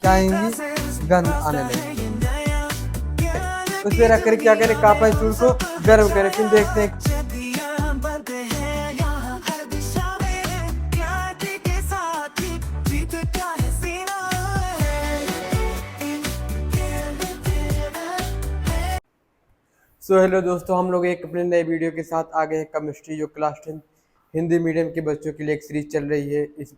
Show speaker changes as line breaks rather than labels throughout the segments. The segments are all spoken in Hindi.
क्या आएंगी, गंध आने लगेगी। उस पर रख कर क्या करें, कापर चूड़ को गर्म करें, फिर देखते हैं। सो हेलो दोस्तों, हम लोग एक अपने नए वीडियो के साथ आ गए हैं। केमिस्ट्री जो क्लास 10 हिंदी मीडियम के बच्चों के लिए एक सीरीज चल रही है इस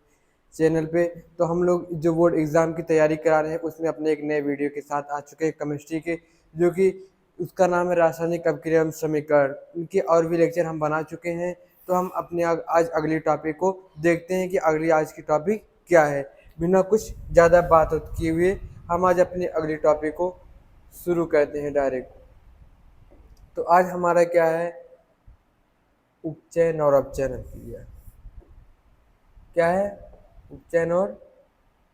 चैनल पे। तो हम लोग जो बोर्ड एग्ज़ाम की तैयारी करा रहे हैं उसमें अपने एक नए वीडियो के साथ आ चुके हैं केमिस्ट्री के, जो कि उसका नाम है रासायनिक अभिक्रिया एवं समीकरण। उनके और भी लेक्चर हम बना चुके हैं। तो हम अपने आज अगली टॉपिक को देखते हैं कि अगली आज की टॉपिक क्या है। बिना कुछ ज़्यादा बात किए हुए हम आज अपनी अगली टॉपिक को शुरू करते हैं डायरेक्ट। तो आज हमारा क्या है, उपचयन और अपचयन अभिक्रिया। क्या है, उपचयन और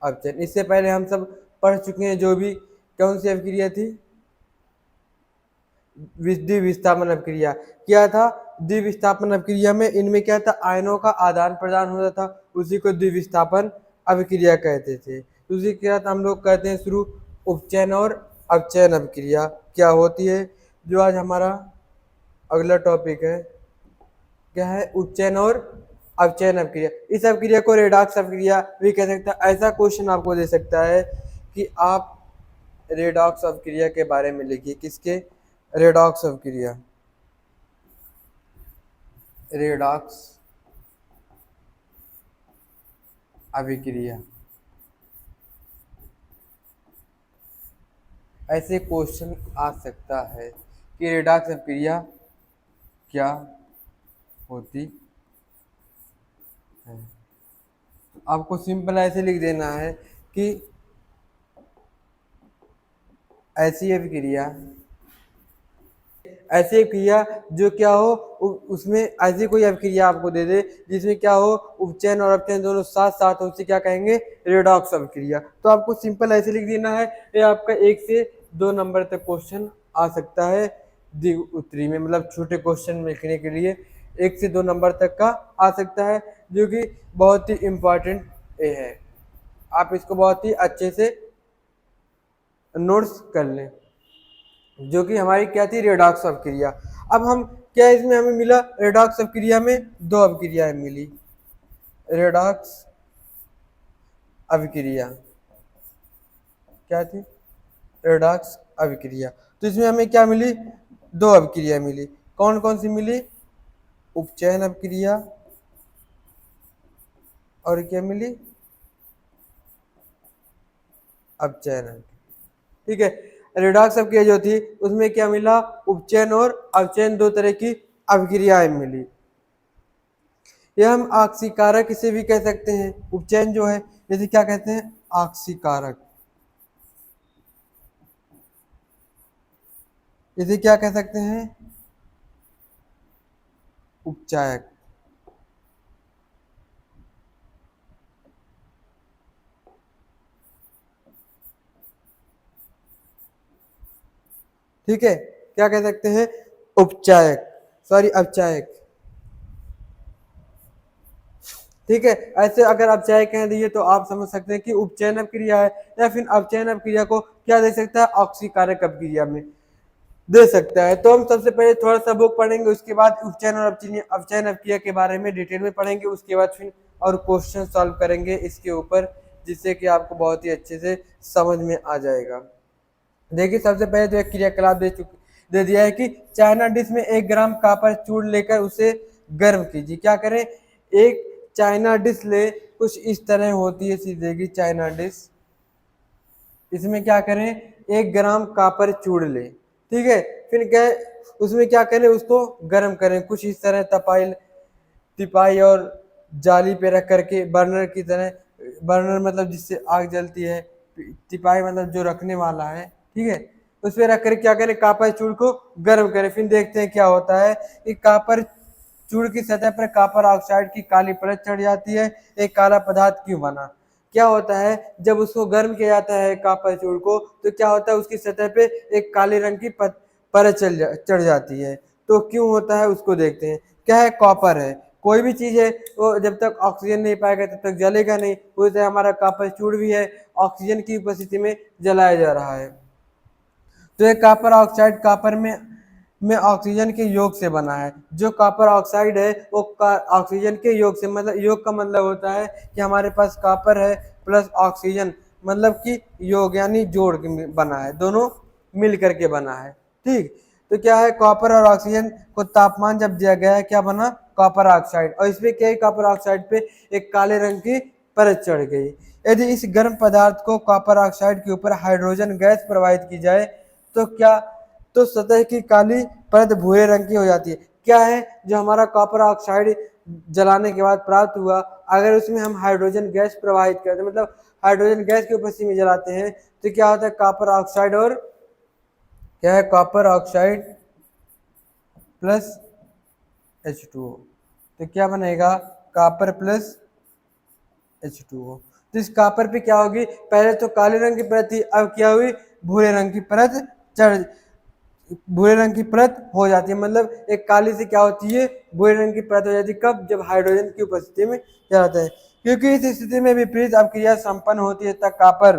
अपचयन। इससे पहले हम सब पढ़ चुके हैं, जो भी कौन सी अभिक्रिया थी, द्विविस्थापन अभिक्रिया। क्या था, द्विविस्थापन अभिक्रिया में इनमें क्या था, आयनों का आदान प्रदान होता था, उसी को द्विविस्थापन अभिक्रिया कहते थे। उसी के साथ हम लोग कहते हैं शुरू उपचयन और अपचयन अभिक्रिया क्या होती है, जो आज हमारा अगला टॉपिक है। क्या है, उपचयन और अपचयन अभिक्रिया। इस अभिक्रिया को रेडॉक्स अभिक्रिया भी कह सकते हैं। ऐसा क्वेश्चन आपको दे सकता है कि आप रेडॉक्स अभिक्रिया के बारे में लिखिए। किसके, रेडॉक्स अभिक्रिया, रेडॉक्स अभिक्रिया। ऐसे क्वेश्चन आ सकता है कि रेडॉक्स अभिक्रिया क्या होती है। आपको सिंपल ऐसे लिख देना है कि ऐसी अभिक्रिया जो क्या हो, उसमें ऐसी कोई अभिक्रिया आपको दे दे जिसमें क्या हो, उपचयन और अपचयन दोनों साथ साथ हो, उसे क्या कहेंगे, रेडॉक्स अभिक्रिया। तो आपको सिंपल ऐसे लिख देना है। ये आपका 1 से 2 नंबर तक क्वेश्चन आ सकता है द्विघ उत्तरी में, मतलब छोटे क्वेश्चन लिखने के लिए 1 से 2 नंबर तक का आ सकता है, जो कि बहुत ही इम्पोर्टेंट है। आप इसको बहुत ही अच्छे से नोट्स कर लें, जो कि हमारी क्या थी, रेडॉक्स अभिक्रिया। अब हम क्या, इसमें हमें मिला, रेडॉक्स अभिक्रिया में 2 अभिक्रियाएं मिली। रेडॉक्स अभिक्रिया क्या थी, रेडॉक्स अभिक्रिया। तो इसमें हमें क्या मिली, 2 अभिक्रिया मिली। कौन कौन सी मिली, उपचयन अभिक्रिया और क्या मिली, अपचयन अभिक्रिया। ठीक है, रेडॉक्स अभिक्रिया जो थी उसमें क्या मिला, उपचयन और अपचयन 2 तरह की अभिक्रियाएं मिली। यह हम आक्सीकारक इसे भी कह सकते हैं। उपचयन जो है जैसे क्या कहते हैं, आक्सीकारक। इसे क्या कह सकते हैं, उपचायक। ठीक है, क्या कह सकते हैं, उपचायक, सॉरी अपचायक। ठीक है, ऐसे अगर अपचायक कह दिए तो आप समझ सकते हैं कि उपचयन अभिक्रिया है, या फिर अपचयन अभिक्रिया को क्या दे सकता है, ऑक्सीकारक अभिक्रिया में दे सकता है। तो हम सबसे पहले थोड़ा सा बुक पढ़ेंगे, उसके बाद उपचयन और अपचयन अभिक्रिया के बारे में डिटेल में पढ़ेंगे, उसके बाद फिर और क्वेश्चन सॉल्व करेंगे इसके ऊपर, जिससे कि आपको बहुत ही अच्छे से समझ में आ जाएगा। देखिए, सबसे पहले तो एक क्रियाकलाप दे दिया है कि चाइना डिश में 1 ग्राम कॉपर चूर्ण लेकर उसे गर्म कीजिए। क्या करें, एक चाइना डिश ले, कुछ इस तरह होती है सीधे की चाइना डिश। इसमें क्या करें, 1 ग्राम कॉपर चूर्ण ले। ठीक है, फिर क्या, उसमें क्या करें, उसको गर्म करें कुछ इस तरह, तिपाई और जाली पे रख करके, बर्नर की तरह। बर्नर मतलब जिससे आग जलती है, तिपाई मतलब जो रखने वाला है। ठीक है, उस पर रख कर क्या करें, कॉपर चूर्ण को गर्म करें। फिर देखते हैं क्या होता है कि कॉपर चूर्ण की सतह पर कॉपर ऑक्साइड की काली परत चढ़ जाती है। एक काला पदार्थ क्यों बना, क्या होता है, जब उसको गर्म किया जाता है कॉपर चूर्ण को, तो क्या होता है, उसकी सतह पे एक काले रंग की परत चढ़ जाती है। तो क्यों होता है उसको देखते हैं। क्या है, कॉपर है। कोई भी चीज़ है वो जब तक ऑक्सीजन नहीं पाएगा तब तक जलेगा नहीं। उसी तरह हमारा कॉपर चूड़ भी है, ऑक्सीजन की उपस्थिति में जलाया जा रहा है। तो ये कॉपर ऑक्साइड कॉपर में ऑक्सीजन के योग से बना है। जो कॉपर ऑक्साइड है वो ऑक्सीजन के योग से, मतलब योग का मतलब होता है कि हमारे पास कॉपर है प्लस ऑक्सीजन, मतलब कि योग यानी जोड़ के बना है, दोनों मिल करके बना है। ठीक, तो क्या है, कॉपर और ऑक्सीजन को तापमान जब दिया गया है, क्या बना, कॉपर ऑक्साइड। और इसमें क्या है, कॉपर ऑक्साइड पे एक काले रंग की परत चढ़ गई। यदि इस गर्म पदार्थ को कॉपर ऑक्साइड के ऊपर हाइड्रोजन गैस प्रवाहित की जाए तो क्या, तो सतह की काली परत भूरे रंग की हो जाती है। क्या है, जो हमारा कॉपर ऑक्साइड जलाने के बाद प्राप्त हुआ, अगर उसमें हम हाइड्रोजन गैस प्रवाहित करते हैं, मतलब हाइड्रोजन गैस की उपस्थिति में जलाते हैं, तो क्या होता है, कॉपर ऑक्साइड और क्या है, कॉपर ऑक्साइड प्लस H2O, तो क्या बनेगा, कॉपर प्लस H2O। तो इस कॉपर पे क्या होगी, पहले तो काले रंग की परत थी, अब क्या हुई, भूरे रंग की परत चढ़ भूरे रंग की परत हो जाती है। मतलब एक काली से क्या होती है, भूरे रंग की परत हो जाती है। कब, जब हाइड्रोजन की उपस्थिति में जाता है। क्योंकि इस स्थिति में विपरीत अपक्रिया संपन्न होती है तब कॉपर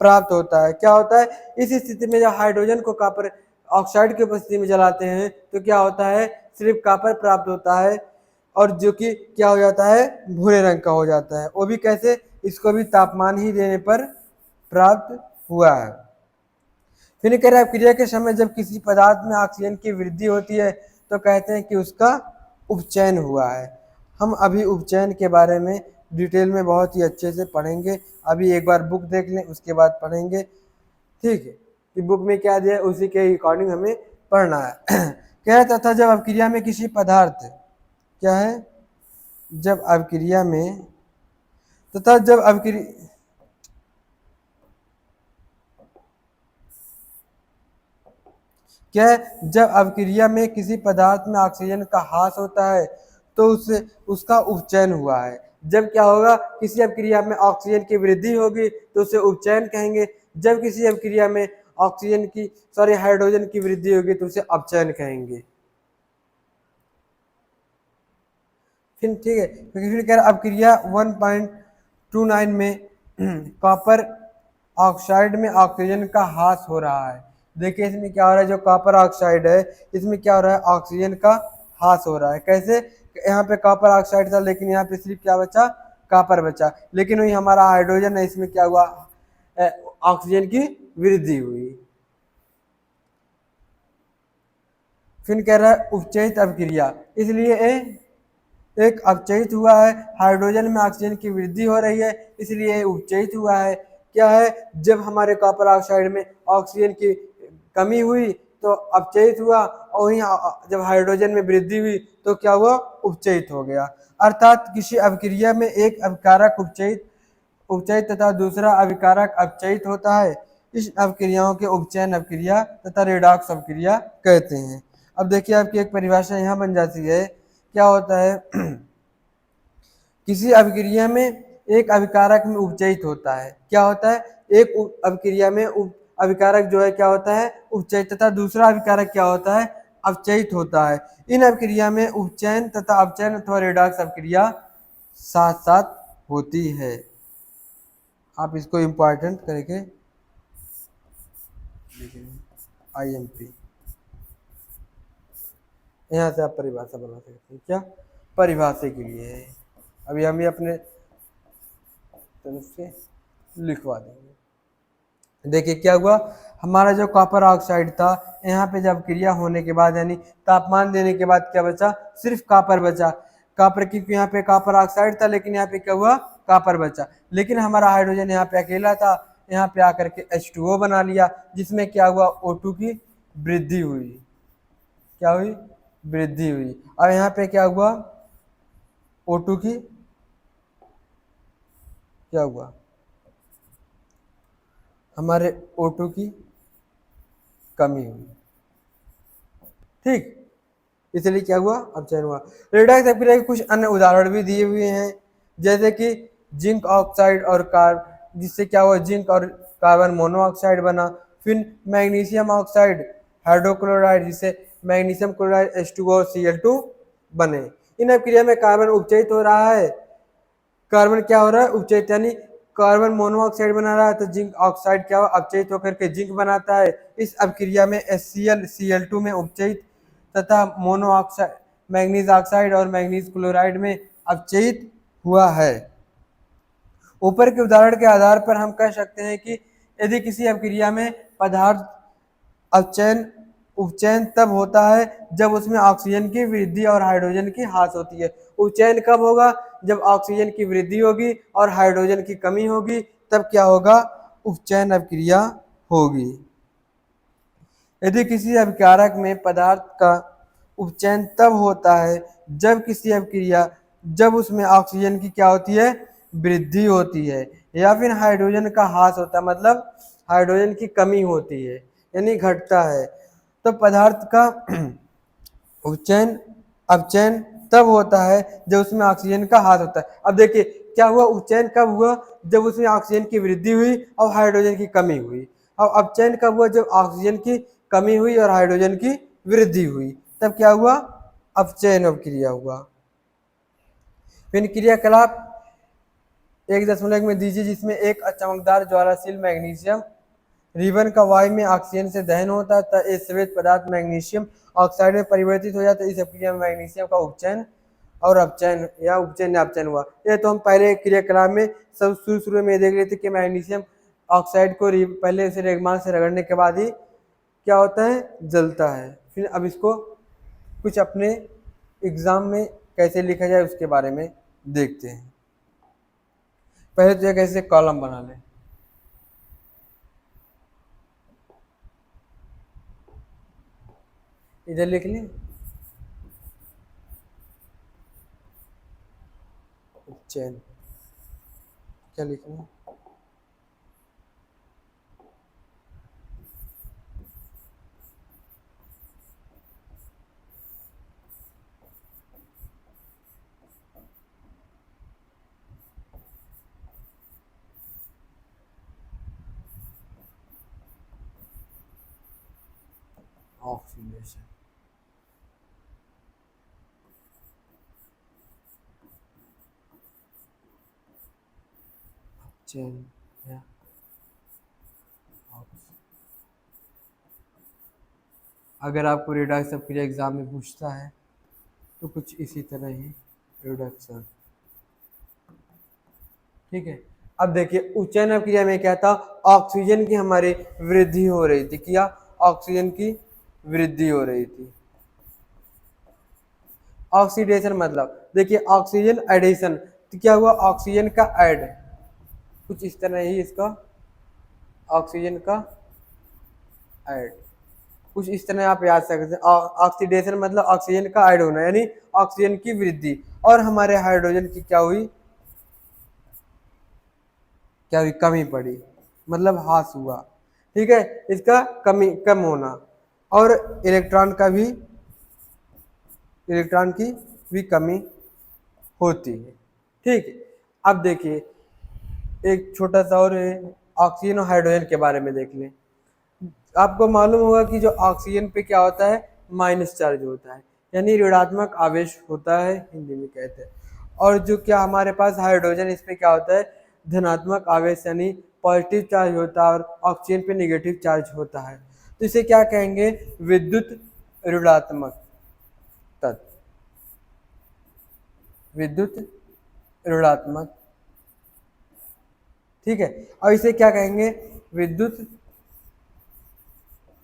प्राप्त होता है। क्या होता है, इस स्थिति में जब हाइड्रोजन को कॉपर ऑक्साइड की उपस्थिति में जलाते हैं तो क्या होता है, सिर्फ कॉपर प्राप्त होता है, और जो कि क्या हो जाता है, भूरे रंग का हो जाता है। वो भी कैसे, इसको भी तापमान ही देने पर प्राप्त हुआ है। फिर कह रहे हैं, क्रिया के समय जब किसी पदार्थ में ऑक्सीजन की वृद्धि होती है तो कहते हैं कि उसका उपचयन हुआ है। हम अभी उपचयन के बारे में डिटेल में बहुत ही अच्छे से पढ़ेंगे। अभी एक बार बुक देख लें, उसके बाद पढ़ेंगे। ठीक है, कि बुक में क्या दिया है उसी के अकॉर्डिंग हमें पढ़ना है। कह रहा था, जब अपक्रिया में किसी पदार्थ, क्या है, जब अपक्रिया में तथा जब अपक्रिया क्या है, जब अपक्रिया में किसी पदार्थ में ऑक्सीजन का ह्रास होता है तो उसका उपचयन हुआ है। जब क्या होगा, किसी अपक्रिया में ऑक्सीजन की वृद्धि होगी तो उसे उपचयन कहेंगे। जब किसी अपक्रिया में ऑक्सीजन की हाइड्रोजन की वृद्धि होगी तो उसे अपचयन कहेंगे। फिर ठीक है, फिर कह रहा अपक्रिया 1.29 में कॉपर ऑक्साइड में ऑक्सीजन का ह्रास हो रहा है। देखिए इसमें क्या हो रहा है, जो कॉपर ऑक्साइड है इसमें क्या हो रहा है, ऑक्सीजन का ह्रास हो रहा है। कैसे, यहाँ पे कॉपर ऑक्साइड था लेकिन यहाँ पे सिर्फ क्या बचा, कॉपर बचा, लेकिन वही हमारा हाइड्रोजन है, इसमें क्या हुआ, ऑक्सीजन की वृद्धि हुई। फिर कह रहा है उपचयित अपक्रिया, इसलिए एक अपचयित हुआ है, हाइड्रोजन में ऑक्सीजन की वृद्धि हो रही है इसलिए उपचयित हुआ है। क्या है, जब हमारे कॉपर ऑक्साइड में ऑक्सीजन की कमी हुई तो अपचयित हुआ, और वहीं जब हाइड्रोजन में वृद्धि हुई तो क्या हुआ, उपचयित हो गया। अर्थात किसी अभिक्रिया में एक अभिकारक उपचयित तथा दूसरा अभिकारक अपचयित होता है। इस अभिक्रियाओं के उपचयन अभिक्रिया तथा रेडॉक्स अभिक्रिया कहते हैं। अब देखिए आपकी एक परिभाषा यहाँ बन जाती है, क्या होता है, किसी अभिक्रिया में एक अभिकारक में उपचयित होता है। क्या होता है, एक अभिक्रिया में अभिकारक जो है क्या होता है, उपचयित, तथा दूसरा अभिकारक क्या होता है, अपचयित होता है। इन अभिक्रिया में उपचयन तथा अपचयन अथवा रेडॉक्स अभिक्रिया साथ साथ होती है। आप इसको इम्पोर्टेंट करके IMP, यहाँ से आप परिभाषा बना सकते हैं। क्या, परिभाषा के लिए है, अभी हम ये अपने तरफ से लिखवा देंगे। देखिए क्या हुआ, हमारा जो कॉपर ऑक्साइड था, यहाँ पे जब क्रिया होने के बाद यानी तापमान देने के बाद क्या बचा, सिर्फ कॉपर बचा। कॉपर, क्योंकि यहाँ पे कॉपर ऑक्साइड था लेकिन यहाँ पे क्या हुआ, कॉपर बचा। लेकिन हमारा हाइड्रोजन यहाँ पे अकेला था, यहाँ पे आकर के H2O बना लिया, जिसमें क्या हुआ, O2 की वृद्धि हुई। क्या हुई, वृद्धि हुई। और यहाँ पे क्या हुआ, O2 की क्या हुआ, हमारे O2 की कमी हुई। ठीक, इसलिए क्या हुआ, अपचयन हुआ। रेडॉक्स अभिक्रिया के कुछ अन्य उदाहरण भी दिए हुए हैं, जैसे कि जिंक ऑक्साइड और जिससे क्या हुआ, जिंक और कार्बन मोनोऑक्साइड बना। फिर मैग्नीशियम ऑक्साइड हाइड्रोक्लोराइड, जिससे मैग्नीशियम क्लोराइड H2O और Cl2 बने। इन अभिक्रिया में कार्बन उपचयित हो रहा है, कार्बन क्या हो रहा है, उपचयित, यानी कार्बन मोनोऑक्साइड बना रहा है तो जिंक ऑक्साइड क्या हो, अपचयित होकर के जिंक बनाता है। इस अभिक्रिया में HCl Cl2 में उपचयित तथा मोनोऑक्साइड मैग्नीज ऑक्साइड और मैग्नीज क्लोराइड में अपचयित हुआ है। ऊपर के उदाहरण के आधार पर हम कह सकते हैं कि यदि किसी अभिक्रिया में पदार्थ अपचयन उपचयन तब होता है जब उसमें ऑक्सीजन की वृद्धि और हाइड्रोजन की ह्रास होती है। उपचयन कब होगा, जब ऑक्सीजन की वृद्धि होगी और हाइड्रोजन की कमी होगी, तब क्या होगा, उपचयन अभिक्रिया होगी। यदि किसी अभिकारक में पदार्थ का उपचयन तब होता है जब किसी अभिक्रिया जब उसमें ऑक्सीजन की क्या होती है, वृद्धि होती है, या फिर हाइड्रोजन का ह्रास होता है, मतलब हाइड्रोजन की कमी होती है यानी घटता है, तो पदार्थ का उपचयन अपचयन तब होता है जब उसमें ऑक्सीजन का ह्रास होता है। अब देखिए क्या हुआ, उपचयन कब हुआ, जब उसमें ऑक्सीजन की वृद्धि हुई और हाइड्रोजन की कमी हुई, और अपचयन कब हुआ, जब ऑक्सीजन की कमी हुई और हाइड्रोजन की वृद्धि हुई, तब क्या हुआ, अपचयन अभिक्रिया हुआ। फिर क्रियाकलाप 1.1 में दीजिए, जिसमें एक चमकदार ज्वालाशील मैग्नीशियम रिबन का वायु में ऑक्सीजन से दहन होता है तथा ये श्वेत पदार्थ मैग्नीशियम ऑक्साइड में परिवर्तित हो जाता है। इस प्रक्रिया में मैग्नीशियम का उपचयन और अपचयन या उपचयन या अपचयन हुआ। ये तो हम पहले क्रियाकलाप में सब शुरू में देख रहे थे कि मैग्नीशियम ऑक्साइड को पहले उसे रेगमाल से रगड़ने के बाद ही क्या होता है, जलता है। फिर अब इसको कुछ अपने एग्जाम में कैसे लिखा जाए उसके बारे में देखते हैं। पहले तो एक ऐसे कॉलम बना लें, इधर लिख लें चैन, क्या लिखना है, ऑक्सीडेशन, चैन या अगर आपको रिडक्स अभिक्रिया एग्जाम में पूछता है तो कुछ इसी तरह ही रिडक्शन, ठीक है। अब देखिए उच्चयन अभिक्रिया में क्या था, ऑक्सीजन की हमारी वृद्धि हो रही थी, क्या ऑक्सीजन की वृद्धि हो रही थी। ऑक्सीडेशन मतलब देखिए ऑक्सीजन एडिशन, तो क्या हुआ, ऑक्सीजन का ऐड, कुछ इस तरह ही इसका ऑक्सीजन का ऐड, कुछ इस तरह आप याद सकते हैं। ऑक्सीडेशन मतलब ऑक्सीजन का ऐड होना, यानी ऑक्सीजन की वृद्धि, और हमारे हाइड्रोजन की क्या हुई, क्या हुई, कमी पड़ी, मतलब ह्रास हुआ, ठीक है, इसका कम होना, और इलेक्ट्रॉन की भी कमी होती है, ठीक है। अब देखिए एक छोटा सा और ऑक्सीजन और हाइड्रोजन के बारे में देख लें। आपको मालूम होगा कि जो ऑक्सीजन पे क्या होता है, माइनस चार्ज होता है, यानी ऋणात्मक आवेश होता है, हिंदी में कहते हैं। और जो क्या हमारे पास हाइड्रोजन, इस पे क्या होता है, धनात्मक आवेश यानी पॉजिटिव चार्ज होता है, और ऑक्सीजन पे नेगेटिव चार्ज होता है। तो इसे क्या कहेंगे, विद्युत ऋणात्मक तत्व, विद्युत ऋणात्मक, ठीक है। और इसे क्या कहेंगे, विद्युत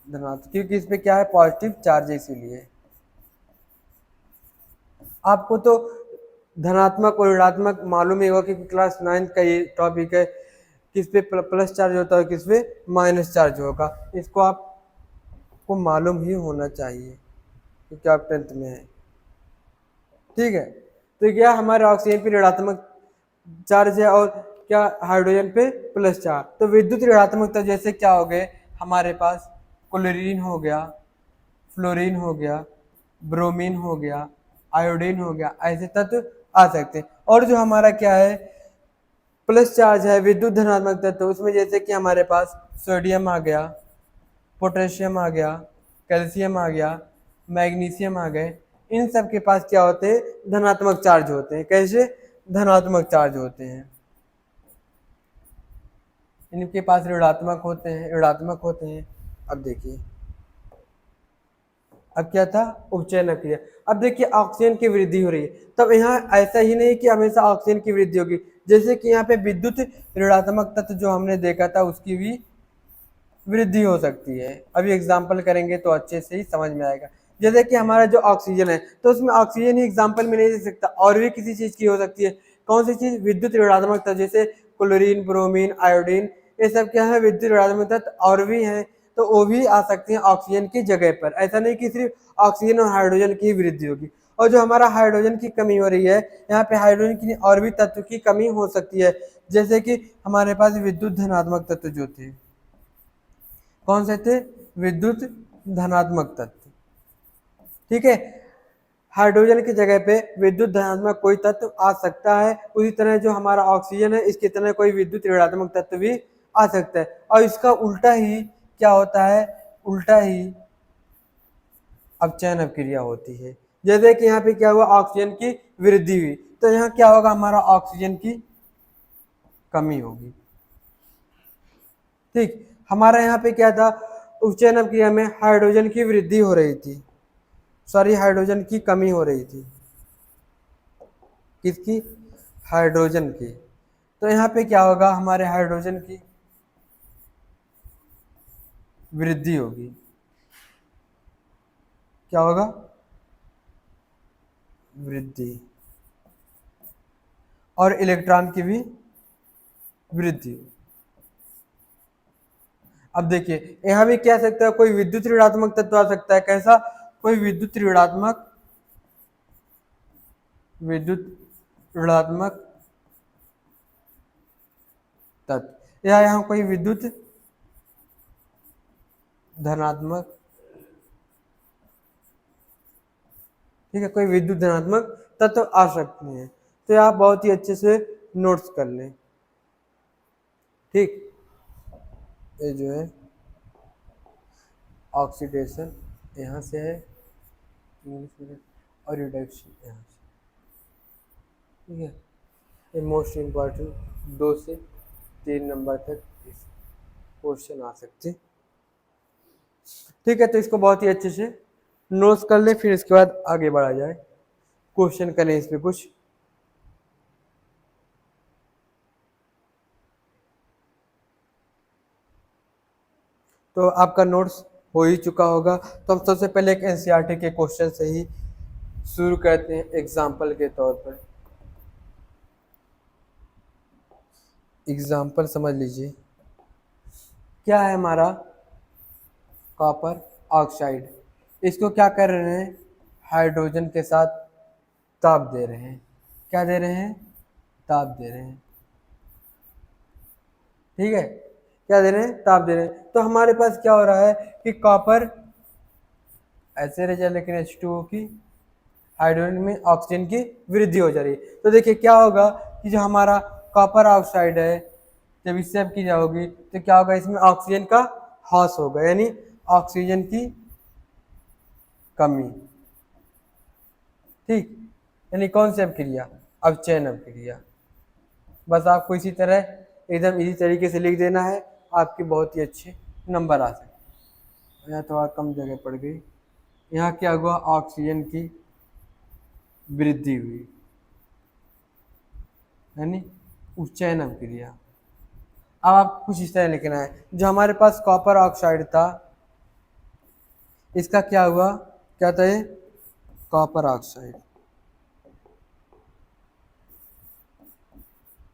धनात्मक, क्योंकि इसमें क्या है, पॉजिटिव चार्ज है, इसीलिए। आपको तो धनात्मक और ऋणात्मक मालूम ही होगा कि क्लास 9 का ये टॉपिक है, किस पे प्लस चार्ज होता है, किस पे माइनस चार्ज होगा, इसको आपको मालूम ही होना चाहिए क्योंकि आप 10th में है, ठीक है। तो क्या हमारे ऑक्सीजन पे ऋणात्मक चार्ज है और क्या हाइड्रोजन पे प्लस चार्ज, तो विद्युत ऋणात्मकता जैसे क्या हो गए हमारे पास, क्लोरीन हो गया, फ्लोरीन हो गया, ब्रोमीन हो गया, आयोडीन हो गया, ऐसे तत्व आ सकते हैं। और जो हमारा क्या है, प्लस चार्ज है, विद्युत धनात्मक तत्व, उसमें जैसे कि हमारे पास सोडियम आ गया, पोटेशियम आ गया, कैल्शियम आ गया, मैग्नीशियम आ गए, इन सब के पास क्या होते हैं, धनात्मक चार्ज होते हैं। कैसे, धनात्मक चार्ज होते हैं। इनके पास ऋणात्मक होते हैं, ऋणात्मक होते हैं। अब देखिए, अब क्या था, उपचयन क्रिया। अब देखिए ऑक्सीजन की वृद्धि हो रही है, तब यहाँ ऐसा ही नहीं कि हमेशा ऑक्सीजन की वृद्धि होगी, जैसे कि यहाँ पे विद्युत ऋणात्मक तत्व जो हमने देखा था उसकी भी वृद्धि हो सकती है। अभी एग्जाम्पल करेंगे तो अच्छे से ही समझ में आएगा। जैसे कि हमारा जो ऑक्सीजन है, तो उसमें ऑक्सीजन ही एग्जाम्पल में नहीं दे सकता, और भी किसी चीज की हो सकती है। कौन सी चीज, विद्युत ऋणात्मक तत्व, जैसे क्लोरीन, ब्रोमीन, आयोडीन, ये सब क्या है, विद्युत ऋणात्मक तत्व और भी हैं, तो वो भी आ सकते हैं ऑक्सीजन की जगह पर। ऐसा नहीं कि सिर्फ ऑक्सीजन और हाइड्रोजन की वृद्धि होगी। और जो हमारा हाइड्रोजन की कमी हो रही है, यहाँ पे हाइड्रोजन की और भी तत्व की कमी हो सकती है, जैसे कि हमारे पास विद्युत धनात्मक तत्व जो थे, कौन से थे, विद्युत धनात्मक तत्व। ठीक है, हाइड्रोजन की जगह पे विद्युत धनात्मक कोई तत्व आ सकता है। उसी तरह जो हमारा ऑक्सीजन है, इसकी तरह कोई विद्युत ऋणात्मक तत्व भी आ सकता है। और इसका उल्टा ही क्या होता है, उल्टा ही अपचयन अभिक्रिया होती है। जैसे कि यहाँ पे क्या हुआ, ऑक्सीजन की वृद्धि हुई, तो यहाँ क्या होगा, हमारा ऑक्सीजन की कमी होगी। ठीक, हमारा यहाँ पे क्या था, उपचयन अभिक्रिया में हाइड्रोजन की वृद्धि हो रही थी, सॉरी हाइड्रोजन की कमी हो रही थी। किसकी, हाइड्रोजन की। तो यहाँ पे क्या होगा, हमारे हाइड्रोजन की वृद्धि होगी। क्या होगा, वृद्धि, और इलेक्ट्रॉन की भी वृद्धि। अब देखिए यहाँ भी क्या सकता है, कोई विद्युत ऋणात्मक तत्व आ सकता है। कैसा, कोई विद्युत ऋणात्मक तत्व, या यहाँ कोई विद्युत धनात्मक, ठीक है, कोई विद्युत धनात्मक तत्व आ सकते हैं। तो आप बहुत ही अच्छे से नोट्स कर लें। ठीक, ये जो है ऑक्सीडेशन यहाँ से है, इंग्लिश में, और रिडक्शन यहाँ से। ठीक है, ये मोस्ट इम्पॉर्टेंट 2 से 3 नंबर तक क्वेश्चन आ सकते। ठीक है, तो इसको बहुत ही अच्छे से नोट्स कर ले, फिर इसके बाद आगे बढ़ा जाए, क्वेश्चन करें इस पे कुछ। तो आपका नोट्स हो ही चुका होगा। तो हम सबसे पहले एक एनसीईआरटी के क्वेश्चन से ही शुरू करते हैं एग्जाम्पल के तौर पर। एग्जाम्पल समझ लीजिए, क्या है हमारा, कॉपर ऑक्साइड, इसको क्या कर रहे हैं, हाइड्रोजन के साथ ताप दे रहे हैं। क्या दे रहे हैं, ताप दे रहे हैं। ठीक है, क्या दे रहे हैं, ताप दे रहे हैं। तो हमारे पास क्या हो रहा है कि कॉपर ऐसे रह जाए, लेकिन H2O की, हाइड्रोजन में ऑक्सीजन की वृद्धि हो जा रही है। तो देखिए क्या होगा कि जो हमारा कॉपर ऑक्साइड है, जब इससे अब की जाओगी तो क्या होगा, इसमें ऑक्सीजन का ह्रास होगा, यानी ऑक्सीजन की कमी। ठीक, यानी कौन सी अभिक्रिया, अपचयन अभिक्रिया। बस आपको इसी तरह एकदम इसी तरीके से लिख देना है, आपके बहुत ही अच्छे नंबर आ सकते। यहाँ थोड़ा कम जगह पड़ गई। यहाँ क्या हुआ, ऑक्सीजन की वृद्धि हुई, यानी उपचयन अभिक्रिया। अब आपको कुछ इस तरह लिखना है, जो हमारे पास कॉपर ऑक्साइड था, इसका क्या हुआ, क्या था ये, कॉपर ऑक्साइड।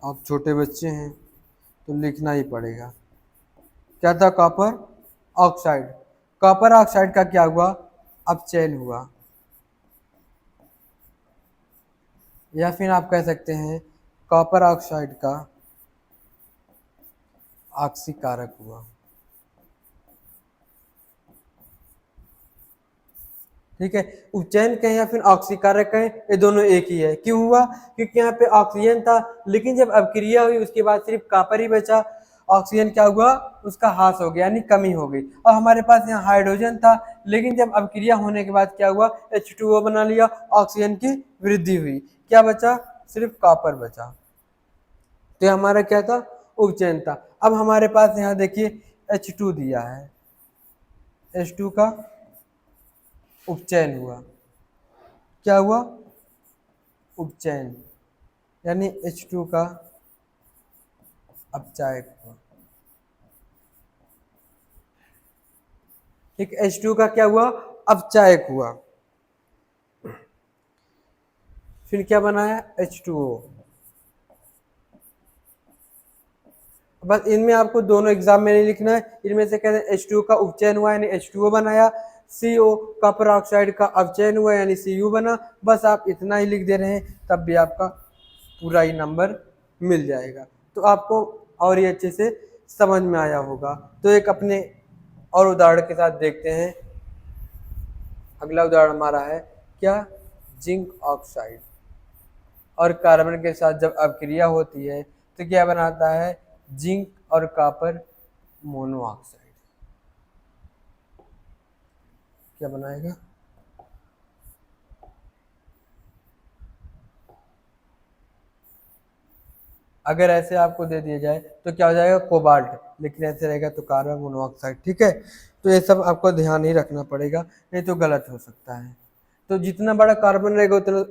आप छोटे बच्चे हैं तो लिखना ही पड़ेगा। क्या था, कॉपर ऑक्साइड। कॉपर ऑक्साइड का क्या हुआ, अपचयन हुआ, या फिर आप कह सकते हैं कॉपर ऑक्साइड का ऑक्सीकारक हुआ। ठीक है, उपचयन कहें या फिर ऑक्सीकारक कहें, ये दोनों एक ही है। क्यों हुआ, क्योंकि यहाँ पे ऑक्सीजन था, लेकिन जब अभिक्रिया हुई उसके बाद सिर्फ कॉपर ही बचा, ऑक्सीजन क्या हुआ, उसका ह्रास हो गया यानी कमी हो गई। और हमारे पास यहाँ हाइड्रोजन था, लेकिन जब अपक्रिया होने के बाद क्या हुआ, H2O बना लिया, ऑक्सीजन की वृद्धि हुई, क्या बचा, सिर्फ कॉपर बचा। तो ये हमारा क्या था, उपचयन था। अब हमारे पास यहाँ देखिए H2 दिया है, H2 का उपचयन हुआ, क्या हुआ, उपचयन, यानी H2 का अपचायक हुआ। ठीक, H2 का क्या हुआ, अपचायक हुआ। फिर क्या बनाया, H2O। बस इनमें आपको दोनों एग्जाम में नहीं लिखना है, इनमें से कहते हैं H2 का उपचयन हुआ यानी H2O बनाया, CO कॉपर ऑक्साइड का अपचयन हुआ यानी Cu बना। बस आप इतना ही लिख दे रहे हैं, तब भी आपका पूरा ही नंबर मिल जाएगा। तो आपको और ही अच्छे से समझ में आया होगा। तो एक अपने और उदाहरण के साथ देखते हैं। अगला उदाहरण हमारा है क्या, जिंक ऑक्साइड और कार्बन के साथ जब अपक्रिया होती है तो क्या बनाता है, जिंक और कॉपर मोनोऑक्साइड। क्या बनाएगा, अगर ऐसे आपको दे दिया जाए तो क्या हो जाएगा, कोबाल्ट, लेकिन ऐसे रहेगा तो कार्बन मोनोऑक्साइड। ठीक है, तो ये सब आपको ध्यान ही रखना पड़ेगा, नहीं तो गलत हो सकता है। तो जितना बड़ा कार्बन रहेगा उतना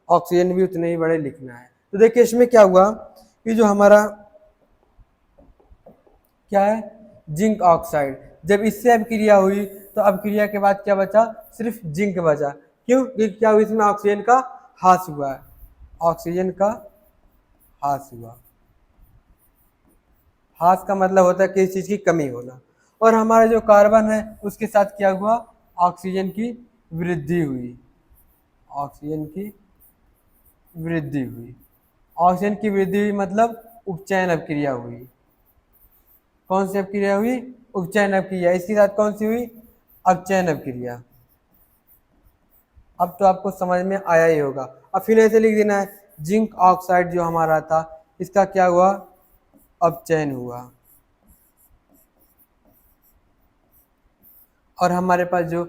ऑक्सीजन भी उतने ही बड़े लिखना है। तो देखिए इसमें क्या हुआ कि जो हमारा क्या है, जिंक ऑक्साइड, जब इससे अपक्रिया हुई तो अपक्रिया के बाद क्या बचा, सिर्फ जिंक बचा। क्यों, क्योंकि क्या हुआ, इसमें ऑक्सीजन का ह्रास हुआ है, ऑक्सीजन का ह्रास हुआ। ह्रास का मतलब होता है किसी चीज की कमी होना। और हमारा जो कार्बन है उसके साथ क्या हुआ, ऑक्सीजन की वृद्धि हुई, ऑक्सीजन की वृद्धि हुई। ऑक्सीजन की वृद्धि हुई मतलब उपचयन अपक्रिया हुई। कौन सी अपक्रिया हुई, उपचयन अपक्रिया। इसके साथ कौन सी हुई, अपचयन अपक्रिया। अब तो आपको समझ में आया ही होगा। अब फिर ऐसे लिख देना है, जिंक ऑक्साइड जो हमारा था इसका क्या हुआ, अपचयन हुआ। और हमारे पास जो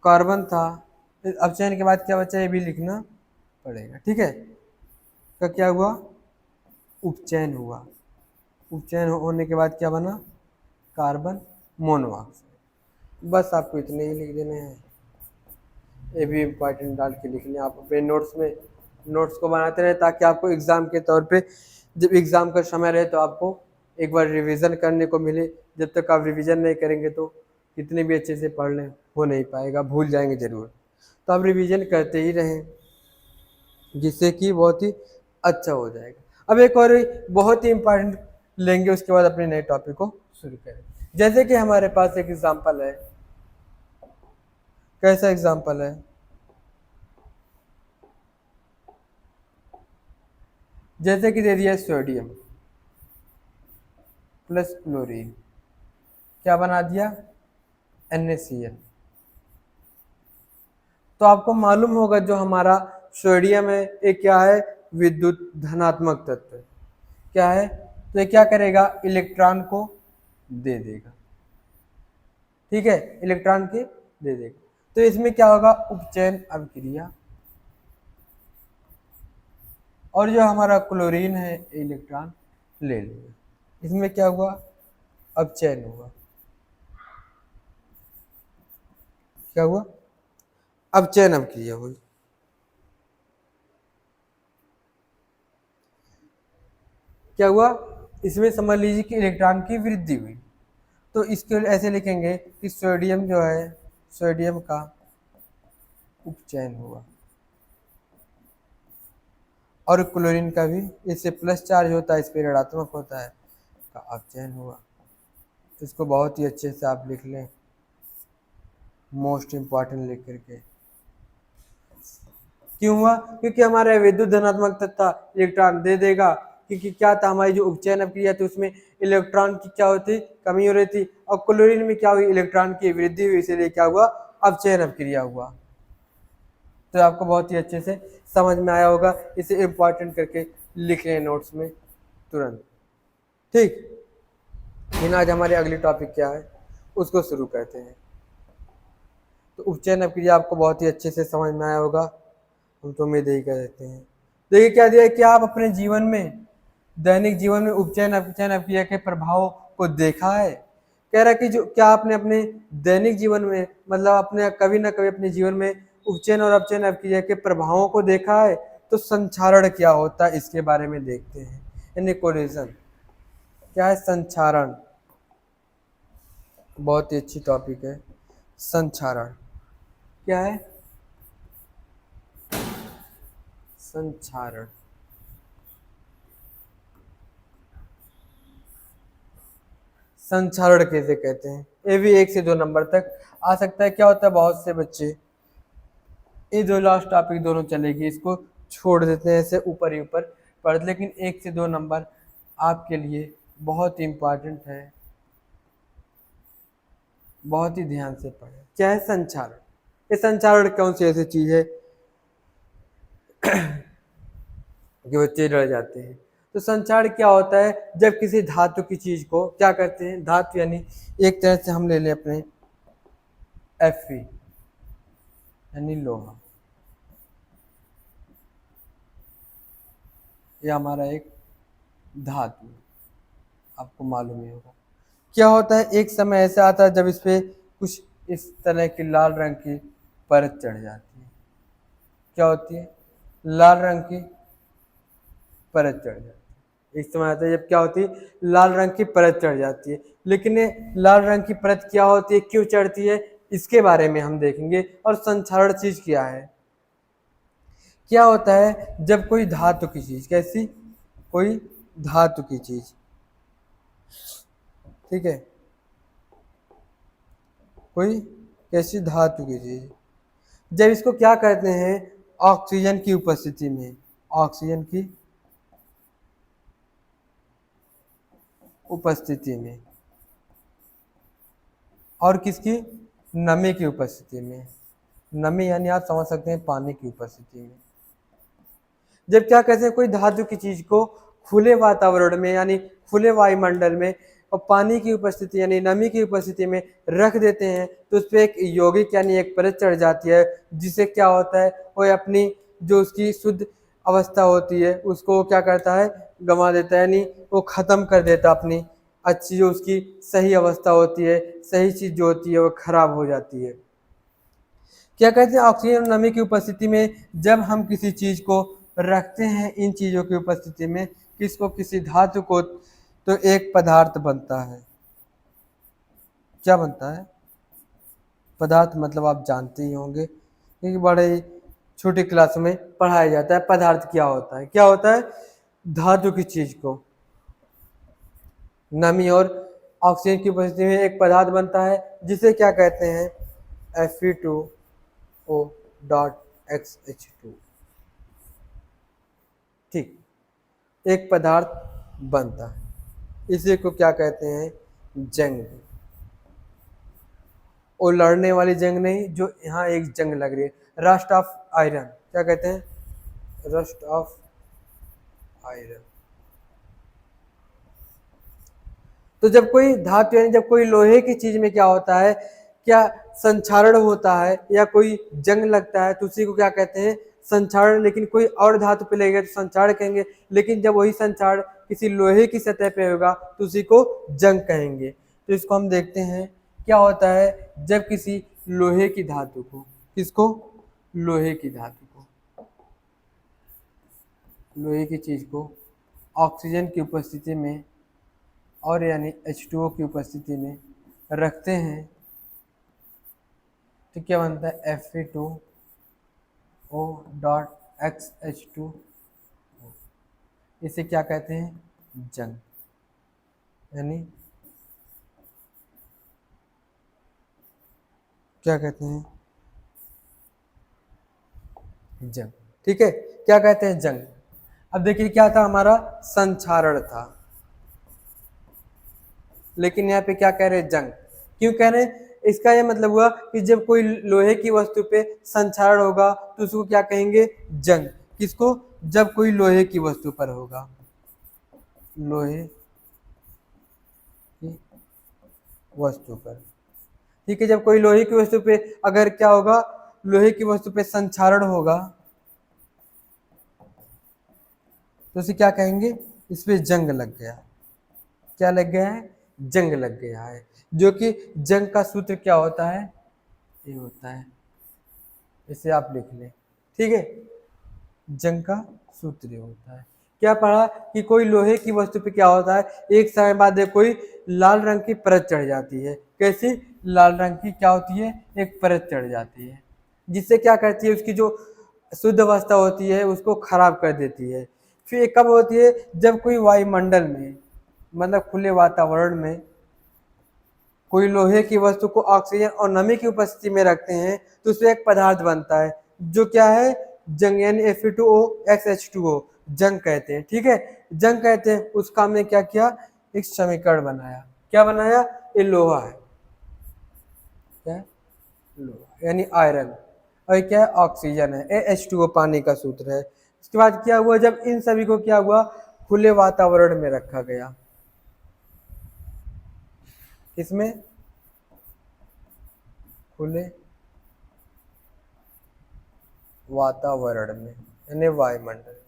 कार्बन था, अपचयन के बाद क्या बचा, ये भी लिखना पड़ेगा। ठीक है, का क्या हुआ, उपचयन हुआ। उपचयन होने के बाद क्या बना, कार्बन मोनोऑक्साइड। बस आपको इतने ही लिख देने हैं, ये भी इम्पोर्टेंट डाल के लिख लें आप अपने नोट्स में। नोट्स को बनाते रहें ताकि आपको एग्ज़ाम के तौर पे जब एग्ज़ाम का समय रहे तो आपको एक बार रिवीजन करने को मिले। जब तक आप रिवीजन नहीं करेंगे तो कितने भी अच्छे से पढ़ लें हो नहीं पाएगा, भूल जाएंगे ज़रूर। तो आप रिवीजन करते ही रहें, जिससे कि बहुत ही अच्छा हो जाएगा। अब एक और बहुत ही इम्पोर्टेंट लेंगे, उसके बाद अपने नए टॉपिक को शुरू करें। जैसे कि हमारे पास एक एग्जाम्पल है, कैसा एग्जाम्पल है, जैसे कि दे दिया सोडियम प्लस क्लोरीन, क्या बना दिया, NaCl। तो आपको मालूम होगा जो हमारा सोडियम है ये क्या है, विद्युत धनात्मक तत्व। क्या है, तो ये क्या करेगा, इलेक्ट्रॉन को दे देगा। ठीक है, इलेक्ट्रॉन के दे देगा। तो इसमें क्या होगा, उपचयन अभिक्रिया। और जो हमारा क्लोरीन है इलेक्ट्रॉन ले लेगा। इसमें क्या हुआ, अपचयन हुआ। क्या हुआ, अपचयन अभिक्रिया हुई। क्या हुआ, इसमें समझ लीजिए कि इलेक्ट्रॉन की वृद्धि हुई। तो इसके ऐसे लिखेंगे कि सोडियम जो है, सोडियम का उपचयन हुआ। और क्लोरीन का भी, इससे प्लस चार्ज होता है, इस पर ऋणात्मक होता है, का अपचयन हुआ। इसको बहुत ही अच्छे से आप लिख लें, मोस्ट इम्पॉर्टेंट लिख करके। क्यों हुआ, क्योंकि हमारा विद्युत धनात्मक तत्व इलेक्ट्रॉन दे देगा। क्योंकि क्या था, हमारी जो उपचयन अभिक्रिया थी उसमें इलेक्ट्रॉन की क्या होती, कमी हो रही थी। और क्लोरीन में क्या हुई, इलेक्ट्रॉन की वृद्धि हुई, इसीलिए क्या हुआ, अपचयन अभिक्रिया हुआ। तो आपको बहुत ही अच्छे से समझ में आया होगा। इसे इम्पोर्टेंट करके लिख लें नोट्स में तुरंत। ठीक। लेकिन आज हमारी अगली टॉपिक क्या है उसको शुरू करते हैं। तो उपचयन अभिक्रिया आपको बहुत ही अच्छे से समझ में आया होगा, हम तो उम्मीद यही कर देते हैं। देखिए क्या दिया है कि आप अपने जीवन में, दैनिक जीवन में उपचयन अपचयन अभिक्रिया के प्रभाव को देखा है। कह रहा है कि जो क्या आपने अपने दैनिक जीवन में, मतलब अपने कभी ना कभी अपने जीवन में उपचयन और अपचयन अभिक्रिया के प्रभावों को देखा है। तो संचारण क्या होता है इसके बारे में देखते हैं। यानी कोरिलेशन क्या है, संचारण, बहुत ही अच्छी टॉपिक है। संचारण क्या है, संचारण। संचारण कैसे कहते हैं, ये भी 1 से 2 नंबर तक आ सकता है। क्या होता है, बहुत से बच्चे ये दो लास्ट टॉपिक दोनों चलेगी, इसको छोड़ देते हैं ऐसे ऊपर ही ऊपर पढ़, लेकिन 1 से 2 नंबर आपके लिए बहुत ही इम्पोर्टेंट है, बहुत ही ध्यान से पढ़ें। क्या है संचारण, ये संचारण कौन सी ऐसी चीज है कि बच्चे डर जाते हैं। तो संचारण क्या होता है, जब किसी धातु की चीज को क्या करते हैं, धातु यानी एक तरह से हम ले लें अपने Fe यानी लोहा, ये हमारा एक धातु, आपको मालूम ही होगा। क्या होता है, एक समय ऐसा आता है जब इस पे कुछ इस तरह की लाल रंग की परत चढ़ जाती है। क्या होती है, लाल रंग की परत चढ़ जाती है। एक समय आता है जब क्या होती है, लाल रंग की परत चढ़ जाती है। लेकिन ये लाल रंग की परत क्या होती है, क्यों चढ़ती है, इसके बारे में हम देखेंगे। और संचारण चीज क्या है, क्या होता है, जब कोई धातु की चीज, कैसी, कोई धातु की चीज, ठीक है, कोई कैसी धातु की चीज, जब इसको क्या कहते हैं, ऑक्सीजन की उपस्थिति में, ऑक्सीजन की उपस्थिति में, और किसकी, नमी की उपस्थिति में, नमी यानी आप समझ सकते हैं पानी की उपस्थिति में। जब क्या कहते हैं, कोई धातु की चीज को खुले वातावरण में यानी खुले वायुमंडल में और पानी की उपस्थिति यानी नमी की उपस्थिति में रख देते हैं, तो उस पर एक यौगिक यानी एक परत चढ़ जाती है, जिससे क्या होता है, वो अपनी जो उसकी शुद्ध अवस्था होती है उसको क्या करता है, गंवा देता है, यानी वो खत्म कर देता है अपनी अच्छी जो उसकी सही अवस्था होती है, सही चीज जो होती है वो खराब हो जाती है। क्या कहते हैं, ऑक्सीजन और नमी की उपस्थिति में जब हम किसी चीज को रखते हैं, इन चीजों की उपस्थिति में, किसको, किसी धातु को, तो एक पदार्थ बनता है। क्या बनता है, पदार्थ, मतलब आप जानते ही होंगे क्योंकि बड़े छोटी क्लास में पढ़ाया जाता है पदार्थ क्या होता है। क्या होता है, धातु की चीज को नमी और ऑक्सीजन की उपस्थिति में एक पदार्थ बनता है, जिसे क्या कहते हैं, Fe2O.XH2, ठीक, एक पदार्थ बनता है, इसी को क्या कहते हैं, जंग। वो लड़ने वाली जंग नहीं, जो यहाँ एक जंग लग रही है, रस्ट ऑफ आयरन, क्या कहते हैं, रस्ट ऑफ आयरन। तो जब कोई धातु यानी जब कोई लोहे की चीज में क्या होता है, क्या संक्षारण होता है या कोई जंग लगता है, तो उसी को क्या कहते हैं, संक्षारण। लेकिन कोई और धातु पे लगेगा तो संक्षारण कहेंगे, लेकिन जब वही संक्षारण किसी लोहे की सतह पे होगा तो उसी को जंग कहेंगे। तो इसको हम देखते हैं, क्या होता है, जब किसी लोहे की धातु को, किसको, लोहे की धातु को, लोहे की चीज को ऑक्सीजन की उपस्थिति में और यानी H2O की उपस्थिति में रखते हैं, तो क्या बनता है, Fe2O.XH2, इसे क्या कहते हैं, जंग, यानी क्या कहते हैं, जंग, ठीक है, क्या कहते हैं, जंग। अब देखिए क्या था, हमारा संक्षारण था, लेकिन यहाँ पे क्या कह रहे हैं, जंग। क्यों कह रहे हैं, इसका यह मतलब हुआ कि जब कोई लोहे की वस्तु पे संक्षारण होगा तो उसको क्या कहेंगे, जंग। किसको, जब कोई लोहे की वस्तु पर होगा, लोहे की वस्तु पर। ठीक है, जब कोई लोहे की वस्तु पे अगर क्या होगा, लोहे की वस्तु पे संक्षारण होगा तो उसे क्या कहेंगे, इस पे जंग लग गया। क्या लग गया है, जंग लग गया है। जो कि जंग का सूत्र क्या होता है, ये होता है, इसे आप लिख लें। ठीक है, जंग का सूत्र ये होता है। क्या पढ़ा कि कोई लोहे की वस्तु पे क्या होता है, एक समय बाद कोई लाल रंग की परत चढ़ जाती है। कैसी, लाल रंग की क्या होती है, एक परत चढ़ जाती है, जिससे क्या करती है, उसकी जो शुद्ध अवस्था होती है उसको खराब कर देती है। फिर एक कब होती है, जब कोई वायुमंडल में, मतलब खुले वातावरण में कोई लोहे की वस्तु को ऑक्सीजन और नमी की उपस्थिति में रखते हैं तो उससे एक पदार्थ बनता है जो क्या है, जंग, यानी Fe2O XH2O, जंग कहते हैं। ठीक है, जंग कहते हैं। उस काम ने क्या किया, एक समीकरण बनाया। क्या बनाया, ये लोहा है, क्या है, लोहा यानी आयरन, और क्या है, ऑक्सीजन है, H2O पानी का सूत्र है। उसके बाद क्या हुआ, जब इन सभी को क्या हुआ, खुले वातावरण में रखा गया, इसमें खुले वातावरण में यानी वायुमंडल में,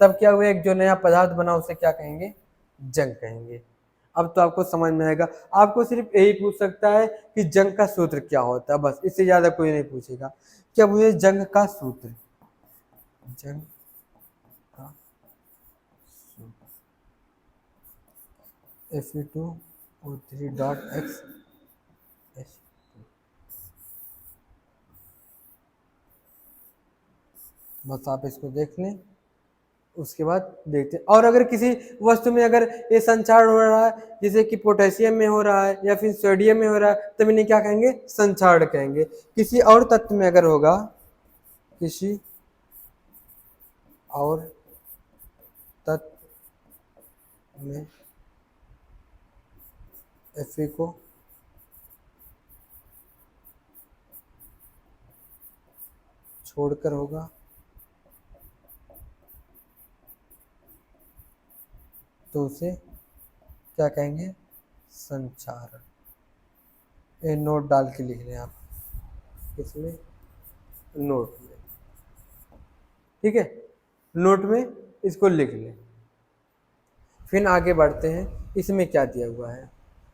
तब क्या हुआ, एक जो नया पदार्थ बना उसे क्या कहेंगे, जंग कहेंगे। अब तो आपको समझ में आएगा। आपको सिर्फ यही पूछ सकता है कि जंग का सूत्र क्या होता है, बस, इससे ज्यादा कोई नहीं पूछेगा। क्या मुझे जंग का सूत्र, जंग का सूत्र Fe2O3.X, बस आप इसको देख लें, उसके बाद देखते हैं। और अगर किसी वस्तु में अगर ये संक्षारण हो रहा है, जैसे कि पोटेशियम में हो रहा है या फिर सोडियम में हो रहा है, तब इन्हें क्या कहेंगे, संक्षारण कहेंगे। किसी और तत्व में अगर होगा, किसी और तत्व में Fe को छोड़कर होगा तो उसे क्या कहेंगे, संक्षारण। ये नोट डाल के लिख लें आप इसमें, नोट में। ठीक है, नोट में इसको लिख लें। फिर आगे बढ़ते हैं, इसमें क्या दिया हुआ है,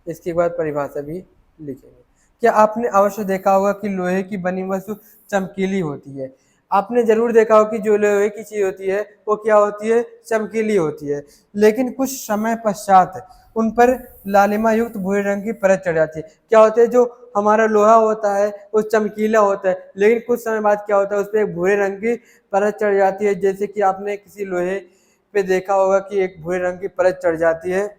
इसके बाद परिभाषा भी लिखेंगे। क्या आपने अवश्य देखा होगा कि लोहे की बनी वस्तु चमकीली होती है। आपने जरूर देखा होगा कि जो लोहे की चीज होती है वो क्या होती है, चमकीली होती है, लेकिन कुछ समय पश्चात उन पर लालिमा युक्त भूरे रंग की परत चढ़ जाती है। क्या होता है, जो हमारा लोहा होता है वो चमकीला होता है, लेकिन कुछ समय बाद क्या होता है, उस पर एक भूरे रंग की परत चढ़ जाती है। जैसे कि आपने किसी लोहे पे देखा होगा कि एक भूरे रंग की परत चढ़ जाती है।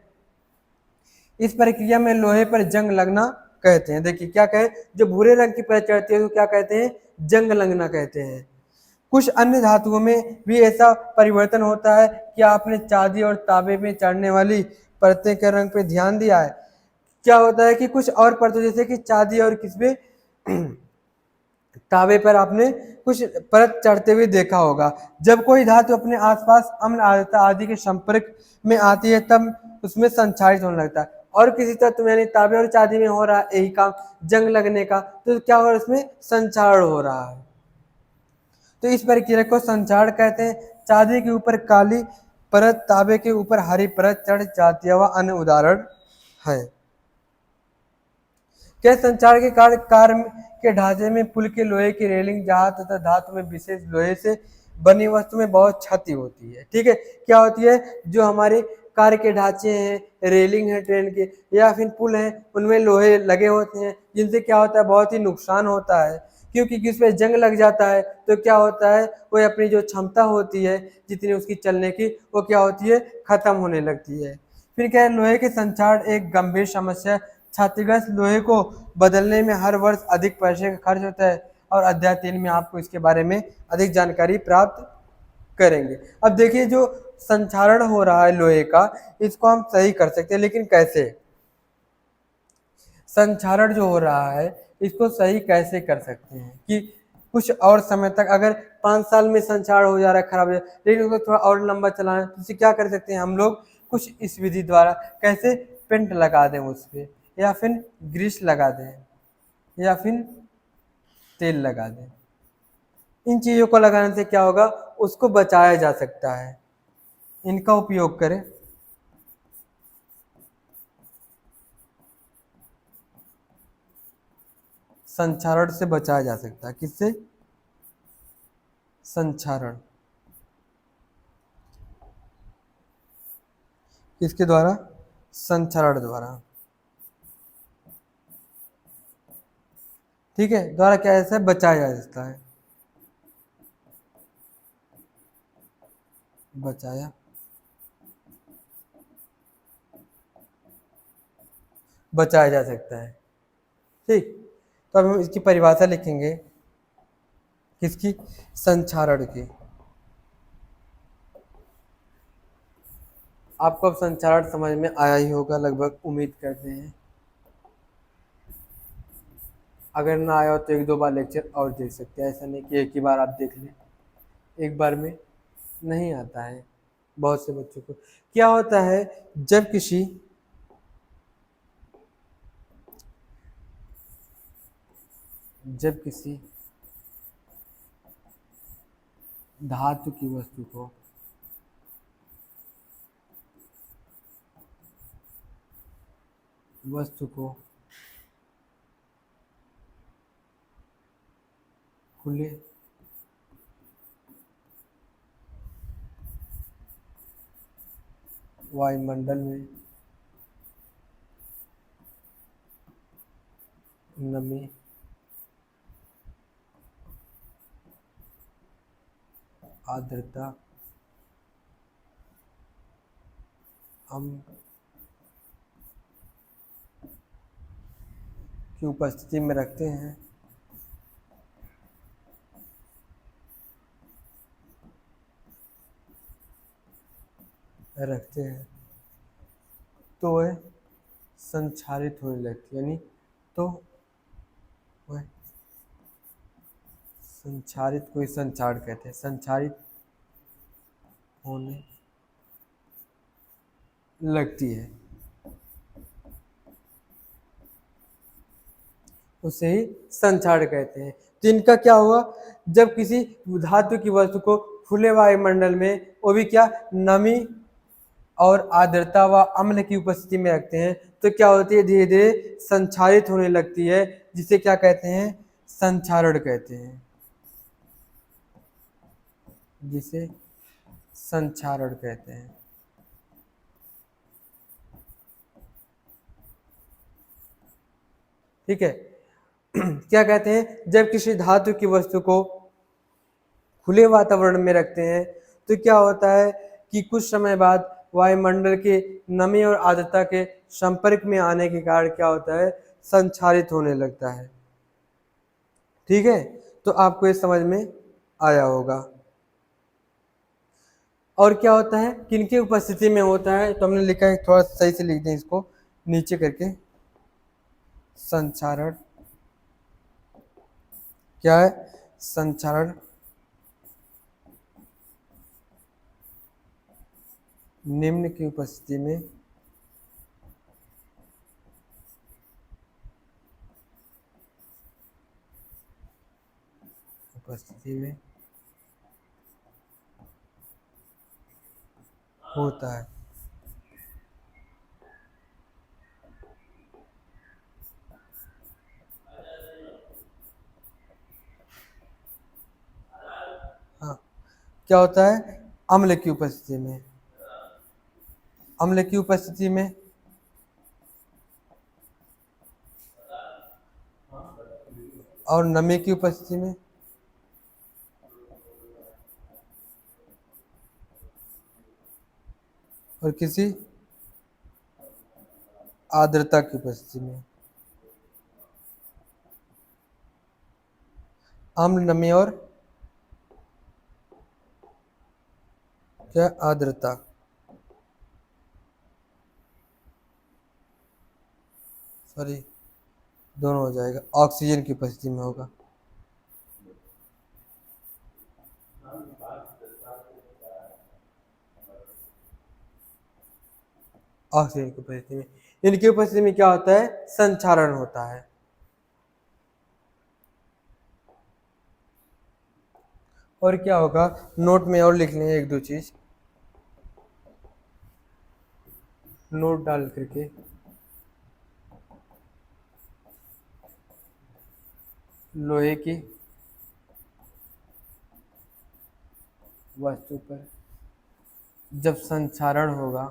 इस प्रक्रिया में लोहे पर जंग लगना कहते हैं। देखिए क्या कहे, जो भूरे रंग की परत चढ़ती है तो क्या कहते हैं, जंग लगना कहते हैं। कुछ अन्य धातुओं में भी ऐसा परिवर्तन होता है। क्या आपने चांदी और तांबे में चढ़ने वाली परतें के रंग पे ध्यान दिया है। क्या होता है कि कुछ और परतों, जैसे कि चांदी और किसपे तांबे पर आपने कुछ परत चढ़ते हुए देखा होगा। जब कोई धातु अपने आसपास अम्ल आर्द्रता आदि के संपर्क में आती है तब उसमें संक्षारित होने लगता है। और किसी तत्व यानी तांबे और चांदी में हो रहा है यही काम, जंग लगने का, तो क्या हो रहा है, उसमें संक्षारण हो रहा है। तो इस प्रक्रिया को संक्षारण कहते हैं। चांदी के ऊपर काली परत, तांबे के ऊपर हरी परत चढ़ जाती है, वह अन्य उदाहरण है। क्या संचार के कार के ढांचे में पुल के लोहे की रेलिंग, जहाज तथा धातु में विशेष लोहे से बनी वस्तु में बहुत क्षति होती है। ठीक है, क्या होती है, जो हमारे कार के ढांचे हैं, रेलिंग है ट्रेन के या फिर पुल है, उनमें लोहे लगे होते हैं, जिनसे क्या होता है, बहुत ही नुकसान होता है। क्योंकि किस पे जंग लग जाता है तो क्या होता है, वो अपनी जो क्षमता होती है जितनी उसकी चलने की, वो क्या होती है, खत्म होने लगती है। फिर क्या है, लोहे के संचार एक गंभीर समस्या। क्षतिग्रस्त लोहे को बदलने में हर वर्ष अधिक पैसे का खर्च होता है, और अध्याय 3 में आपको इसके बारे में अधिक जानकारी प्राप्त करेंगे। अब देखिए, जो संक्षारण हो रहा है लोहे का, इसको हम सही कर सकते हैं, लेकिन कैसे। संक्षारण जो हो रहा है इसको सही कैसे कर सकते हैं कि कुछ और समय तक, अगर 5 साल में संक्षारण हो जा रहा है, खराब हो जा रहा है, लेकिन उसको थोड़ा और लंबा चलाना है, तो इसे क्या कर सकते हैं हम लोग, कुछ इस विधि द्वारा। कैसे, पेंट लगा दें उस पर, या फिर ग्रीस लगा दें या फिर तेल लगा दें। इन चीज़ों को लगाने से क्या होगा, उसको बचाया जा सकता है। इनका उपयोग करें। संक्षारण से बचाया जा सकता है। किससे? संक्षारण। किसके द्वारा? संक्षारण द्वारा। ठीक है, द्वारा क्या ऐसा बचाया जा सकता है, बचाया बचाया जा सकता है। ठीक, तो अब हम इसकी परिभाषा लिखेंगे। किसकी? संक्षारण की। आपको अब संक्षारण समझ में आया ही होगा लगभग, उम्मीद करते हैं। अगर ना आया हो तो एक दो बार लेक्चर और देख सकते हैं, ऐसा नहीं कि एक ही बार आप देख लें, एक बार में नहीं आता है बहुत से बच्चों को। क्या होता है, जब किसी धातु की वस्तु को खुले वायुमंडल में नमी, आर्द्रता, हम की उपस्थिति में रखते हैं, तो वह संक्षारित होने लगती है। यानी तो वह संक्षारित को ही संक्षारण कहते हैं, संक्षारित होने लगती है, उसे ही संक्षारण कहते हैं। तो इनका क्या हुआ, जब किसी धातु की वस्तु को खुले वायुमंडल में, वो भी क्या, नमी और आर्द्रता व अम्ल की उपस्थिति में रखते हैं, तो क्या होती है, धीरे धीरे संक्षारित होने लगती है, जिसे क्या कहते हैं, संक्षारण कहते हैं, जिसे संक्षारण कहते हैं। ठीक है। क्या कहते हैं, जब किसी धातु की वस्तु को खुले वातावरण में रखते हैं तो क्या होता है कि कुछ समय बाद वायुमंडल के नमी और आर्द्रता के संपर्क में आने के कारण क्या होता है, संक्षारित होने लगता है। ठीक है, तो आपको ये समझ में आया होगा। और क्या होता है, किनकी उपस्थिति में होता है, तो हमने लिखा है, थोड़ा सही से लिख दें इसको नीचे करके। संक्षारण क्या है, संक्षारण निम्न की उपस्थिति में होता है। हाँ, क्या होता है, अम्ल की उपस्थिति में, अम्ल की उपस्थिति में और नमी की उपस्थिति में, और किसी आर्द्रता की उपस्थिति में। अम्ल, नमी और क्या, आर्द्रता। सॉरी, दोनों हो जाएगा, ऑक्सीजन की उपस्थिति में होगा। ऑक्सीजन की उपस्थिति में इनकी उपस्थिति में क्या होता है, संचारण होता है। और क्या होगा, नोट में और लिख लें एक दो चीज, नोट डाल करके। लोहे की वस्तु पर जब संचारण होगा,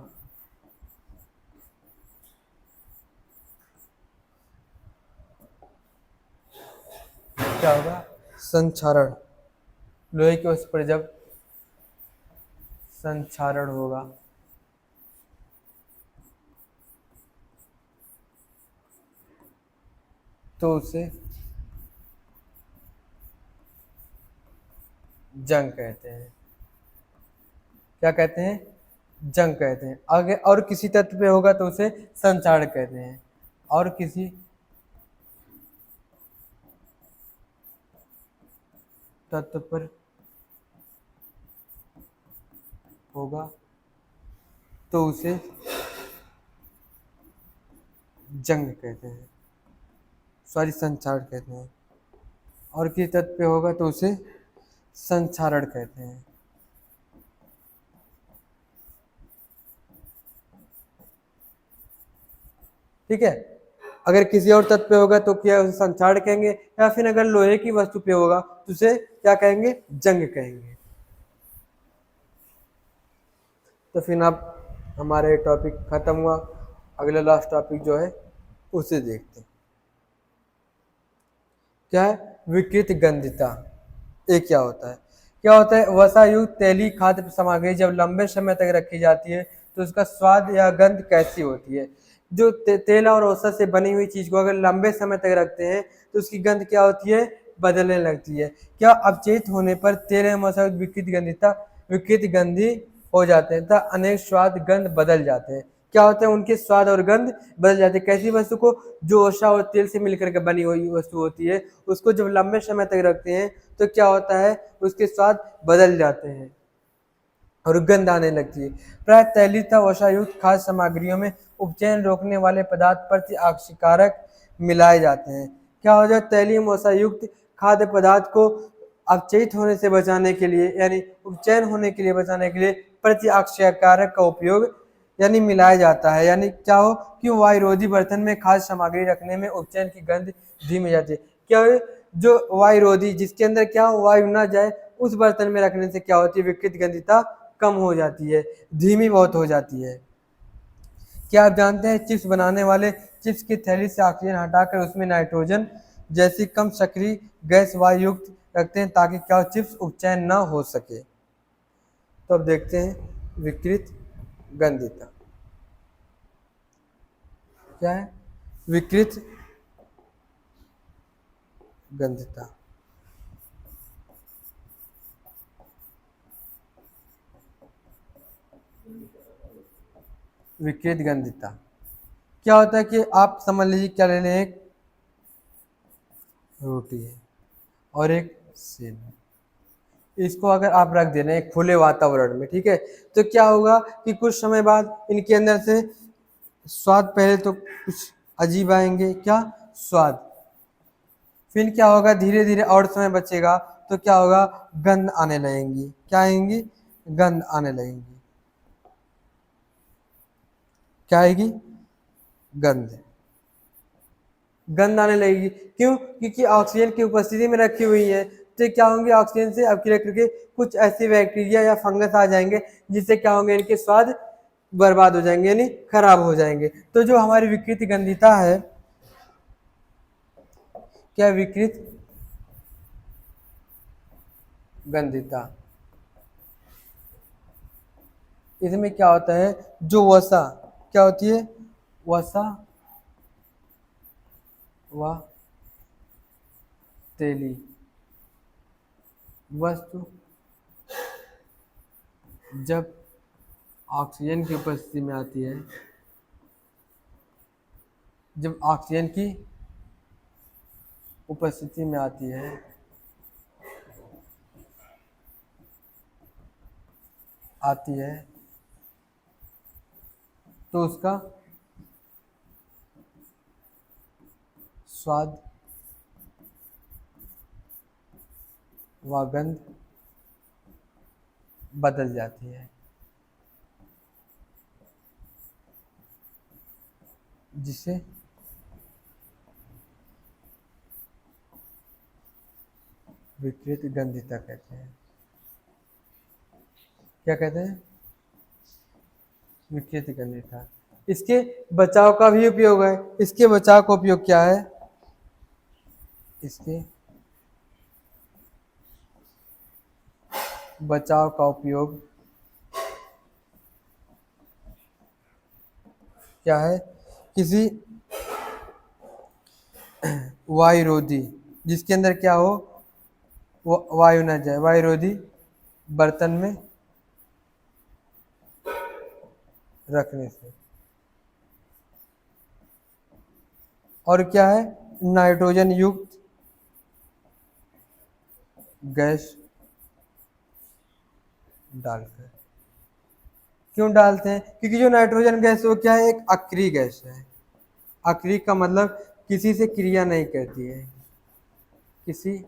क्या होगा, संचारण। लोहे की वस्तु पर जब संचारण होगा तो उसे जंग कहते हैं। क्या कहते हैं, जंग कहते हैं। आगे और किसी तत्व पे होगा तो उसे संचारण कहते हैं। और किसी तत्व पर होगा तो उसे जंग कहते हैं, सॉरी संचारण कहते हैं। और किसी तत्व पे होगा तो उसे संचारण कहते हैं। ठीक है, अगर किसी और तत्व पे होगा तो क्या उसे संचारण कहेंगे, या फिर अगर लोहे की वस्तु पे होगा तो उसे क्या कहेंगे, जंग कहेंगे। तो फिर अब हमारे टॉपिक खत्म हुआ, अगला लास्ट टॉपिक जो है उसे देखते हैं। क्या है, विकृत गंधिता। ये क्या होता है, क्या होता है, वसायुक्त तेली खाद्य सामग्री जब लंबे समय तक रखी जाती है तो उसका स्वाद या गंध कैसी होती है। जो तेल और वसा से बनी हुई चीज को अगर लंबे समय तक रखते हैं तो उसकी गंध क्या होती है, बदलने लगती है। क्या अवचेत होने पर तेल एवं वसा विकृत गंधिता, विकृत गंधी हो जाते हैं तथा अनेक स्वाद गंध बदल जाते हैं। क्या होता है, उनके स्वाद और गंध बदल जाते हैं। कैसी वस्तु को, जो वसा और तेल से मिलकर के बनी हुई वस्तु होती है, उसको जब लंबे समय तक रखते हैं तो क्या होता है, उसके स्वाद बदल जाते हैं और गंध आने लगती है। प्राय तैलीय तथा वसायुक्त खाद्य सामग्रियों में उपचयन रोकने वाले पदार्थ प्रति आक्सीकारक मिलाए जाते हैं। क्या हो जाए, तैलीय वसायुक्त खाद्य पदार्थ को अपचयित होने से बचाने के लिए, यानी उपचयन होने के लिए बचाने के लिए प्रति आक्सीकारक का उपयोग यानी मिलाया जाता है। यानी क्या हो कि वायुरोधी बर्तन में खाद्य सामग्री रखने में उपचयन की गंध धीमी जाती है। क्या हो, जो वायुरोधी जिसके अंदर क्या हो, वायु ना जाए, उस बर्तन में रखने से क्या होती है, विकृत गंधिता कम हो जाती है, धीमी बहुत हो जाती है। क्या आप जानते हैं, चिप्स बनाने वाले चिप्स की थैली से ऑक्सीजन हटाकर उसमें नाइट्रोजन जैसी कम सक्रिय गैस वायु युक्त रखते हैं ताकि क्या हो, चिप्स उपचयन न हो सके। तो अब देखते हैं विकृत गंधिता क्या है, विकृत गंधिता। विकृत गंधिता क्या होता है कि आप समझ लीजिए, क्या ले लें, एक रोटी है और एक सेब है, इसको अगर आप रख दे रहे हैं खुले वातावरण में, ठीक है, तो क्या होगा कि कुछ समय बाद इनके अंदर से स्वाद पहले तो कुछ अजीब आएंगे, क्या स्वाद, फिर क्या होगा, धीरे धीरे और समय बचेगा तो क्या होगा, गंध आने लगेंगी। क्या आएंगी, गंध आने लगेंगी। क्या आएगी, गंध, गंध आने लगेगी। क्यों, क्योंकि ऑक्सीजन की उपस्थिति में रखी हुई है, तो क्या होंगे, ऑक्सीजन से अबकी करके कुछ ऐसे बैक्टीरिया या फंगस आ जाएंगे जिससे क्या होंगे, इनके स्वाद बर्बाद हो जाएंगे, यानी खराब हो जाएंगे। तो जो हमारी विकृत गंधिता है, क्या विकृत गंधिता, इसमें क्या होता है, जो वसा क्या होती है, वसा व तेली वस्तु जब ऑक्सीजन की उपस्थिति में आती है, जब ऑक्सीजन की उपस्थिति में आती है तो उसका स्वाद व गंध बदल जाती है, जिसे विकृत गंधिता कहते हैं। क्या कहते हैं? विकृत गंधिता। इसके बचाव का भी उपयोग है। इसके बचाव का उपयोग क्या है? इसके बचाव का उपयोग क्या है? किसी वायुरोधी, जिसके अंदर क्या हो, वायु न जाए, वायुरोधी बर्तन में रखने से। और क्या है? नाइट्रोजन युक्त गैस डालकर। क्यों डालते हैं? क्योंकि जो नाइट्रोजन गैस वो क्या है? एक अक्रिय गैस है। अक्रिय का मतलब किसी से क्रिया नहीं करती है, किसी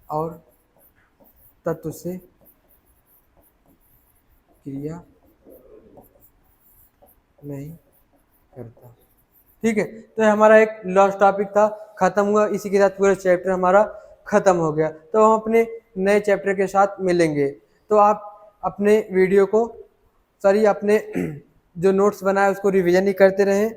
और तत्व से क्रिया नहीं करता। ठीक है, तो हमारा एक लास्ट टॉपिक था, खत्म हुआ। इसी के साथ पूरा चैप्टर हमारा खत्म हो गया। तो हम अपने नए चैप्टर के साथ मिलेंगे। तो आप अपने वीडियो को अपने जो नोट्स बनाए उसको रिवीजन ही करते रहें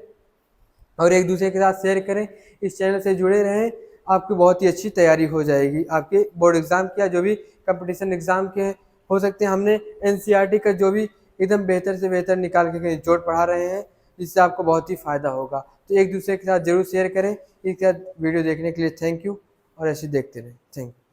और एक दूसरे के साथ शेयर करें। इस चैनल से जुड़े रहें, आपकी बहुत ही अच्छी तैयारी हो जाएगी। आपके बोर्ड एग्जाम के या जो भी कंपटीशन एग्जाम के हो सकते हैं, हमने एनसीईआरटी का जो भी एकदम बेहतर से बेहतर निकाल के कहीं जोड़ पढ़ा रहे हैं, जिससे आपको बहुत ही फायदा होगा। तो एक दूसरे के साथ जरूर शेयर करें। इसके साथ वीडियो देखने के लिए थैंक यू और ऐसे देखते रहें। Thank you.